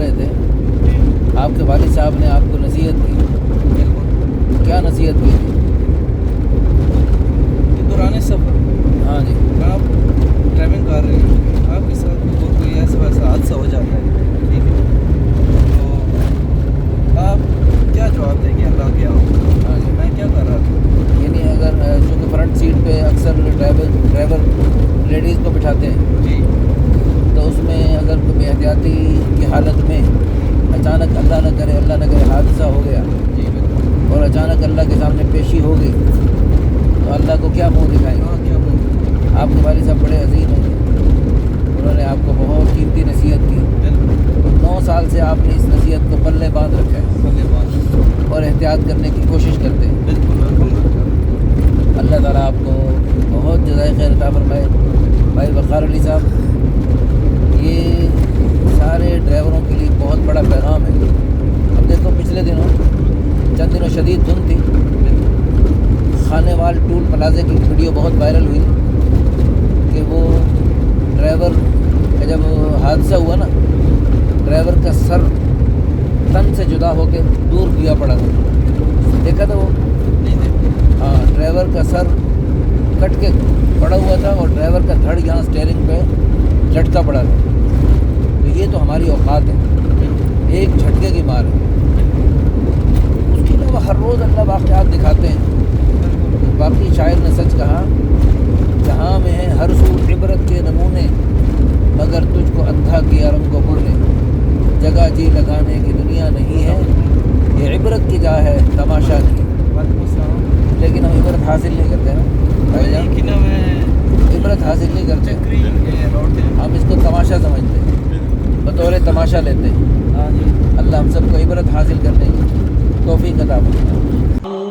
رہے تھے, آپ کے والد صاحب نے آپ کو نصیحت کی, کیا نصیحت کی تھی؟ دوران سفر, ہاں جی, آپ ڈرائیونگ کر رہے ہیں, آپ کے ساتھ کوئی ایسا ویسا حادثہ ہو جاتا ہے, ٹھیک ہے, تو آپ کیا جواب دیں گے اللہ کے آپ؟ ہاں جی, میں کیا کر رہا تھا, یعنی اگر چونکہ فرنٹ سیٹ پہ اکثر ڈرائیور لیڈیز کو بٹھاتے ہیں, جی تو اس میں اگر کوئی احتیاطی کی حالت میں اچانک اللہ نہ کرے حادثہ ہو گیا جی بالکل, اور اچانک اللہ کے سامنے پیشی ہو گئی, تو اللہ کو کیا منہ دکھائیں گے؟ ہاں کیا بول, آپ کے والد صاحب بڑے عظیم ہیں, انہوں نے آپ کو بہت قیمتی نصیحت کی, بالکل 9 سال سے آپ نے اس نصیحت کو پلے باندھ رکھا ہے بلے بات, اور احتیاط کرنے کی کوشش کرتے ہیں. بالکل الحمدللہ, اللہ تعالیٰ آپ کو بہت جزائے خیر عطا فرمائے. بھائی وقار علی صاحب, یہ سارے ڈرائیوروں کے لیے بہت بڑا پیغام ہے. اب دیکھو پچھلے چند دنوں شدید دھند تھی, خانے وال ٹول پلازے کی ویڈیو بہت وائرل ہوئی کہ وہ ڈرائیور کا جب حادثہ ہوا نا, ڈرائیور کا سر تن سے جدا ہو کے دور کیا پڑا تھا, دیکھا تھا وہ؟ نہیں دیکھ, ہاں, ڈرائیور کا سر کٹ کے پڑا ہوا تھا اور ڈرائیور کا دھڑ یہاں اسٹیئرنگ پہ لٹکا پڑا تھا. تو یہ تو ہماری اوقات ہے, ایک جھٹکے کی مار ہے. اس کے علاوہ ہر روز اللہ واقعات دکھاتے ہیں. باقی شاعر نے سچ کہا, جہاں میں ہے ہر سو عبرت کے نمونے, مگر تجھ کو اندھا کیا رنگ و بر نے. جگہ جی لگانے کی دنیا نہیں ہے, یہ عبرت کی جا ہے تماشا نہیں. وعلیکم السلام, لیکن ہم عبرت حاصل نہیں کرتے نا بھائی جان, کہ نا میں عبرت حاصل نہیں کرتے, چکری روڈ ہے, ہم اس کو تماشا سمجھتے ہیں, بطور تماشا لیتے ہیں. ہاں جی, اللہ ہم سب کو عبرت حاصل کرنے کی توفیق عطا فرمائے.